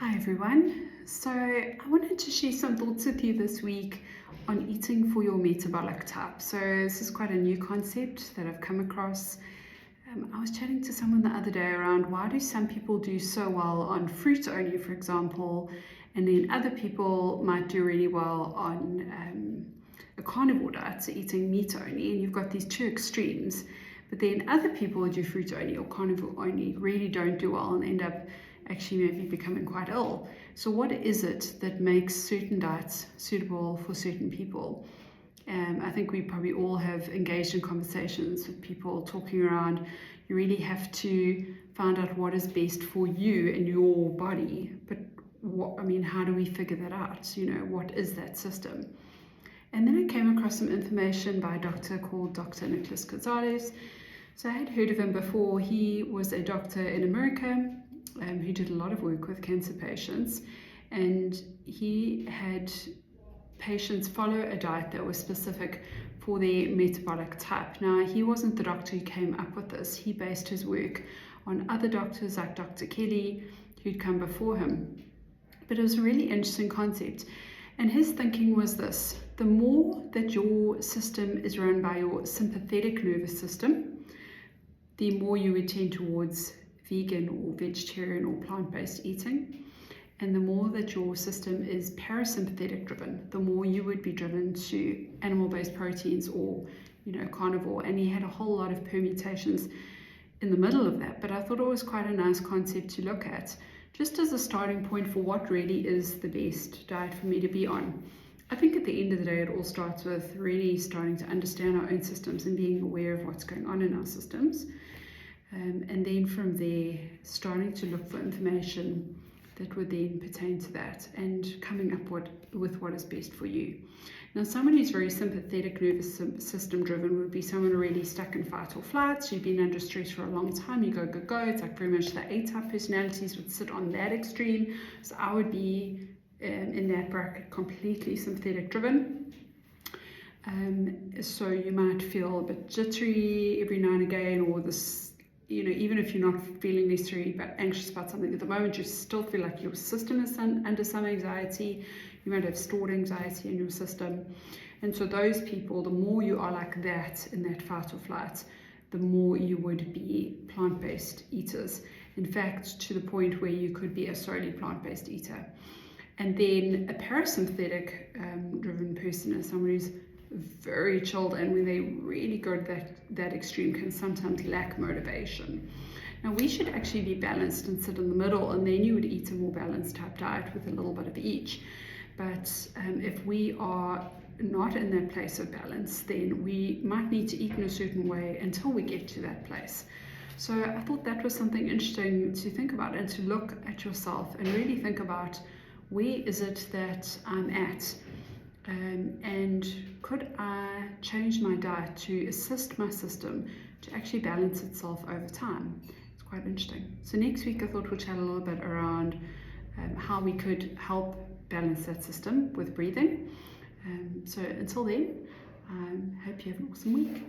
Hi everyone. So I wanted to share some thoughts with you this week on eating for your metabolic type. So this is quite a new concept that I've come across. I was chatting to someone the other day around why do some people do so well on fruit only, for example, and then other people might do really well on a carnivore diet, so eating meat only, and you've got these two extremes. But then other people who do fruit only or carnivore only really don't do well and end up actually maybe becoming quite ill. So what is it that makes certain diets suitable for certain people? I think we probably all have engaged in conversations with people talking around you really have to find out what is best for you and your body. But how do we figure that out? What is that system? And then I came across some information by a doctor called Dr. Gonzalez. So I had heard of him before. He was a doctor in America who did a lot of work with cancer patients, and he had patients follow a diet that was specific for their metabolic type. Now, he wasn't the doctor who came up with this. He based his work on other doctors like Dr. Kelly, who'd come before him. But it was a really interesting concept. And his thinking was this: the more that your system is run by your sympathetic nervous system, the more you would tend towards vegan or vegetarian or plant-based eating. And the more that your system is parasympathetic driven, the more you would be driven to animal-based proteins or, carnivore. And he had a whole lot of permutations in the middle of that. But I thought it was quite a nice concept to look at, just as a starting point for what really is the best diet for me to be on. I think at the end of the day, it all starts with really starting to understand our own systems and being aware of what's going on in our systems. And then from there, starting to look for information that would then pertain to that and coming up with what is best for you. Now, someone who's very sympathetic nervous system driven would be someone really stuck in fight or flight. So you've been under stress for a long time, you go. It's like very much the A-type personalities would sit on that extreme. So I would be in that bracket, completely sympathetic driven. So you might feel a bit jittery every now and again, or this, even if you're not feeling necessarily but anxious about something at the moment, you still feel like your system is under some anxiety. You might have stored anxiety in your system. And so those people, the more you are like that in that fight or flight, the more you would be plant-based eaters. In fact, to the point where you could be a solely plant-based eater. And then a parasympathetic driven person is someone who's very chilled, and when they really go to that extreme can sometimes lack motivation. Now, we should actually be balanced and sit in the middle, and then you would eat a more balanced type diet with a little bit of each. But if we are not in that place of balance, then we might need to eat in a certain way until we get to that place. So I thought that was something interesting to think about and to look at yourself and really think about, where is it that I'm at? And could I change my diet to assist my system to actually balance itself over time? It's quite interesting. So next week I thought we'll chat a little bit around how we could help balance that system with breathing. So until then, I hope you have an awesome week.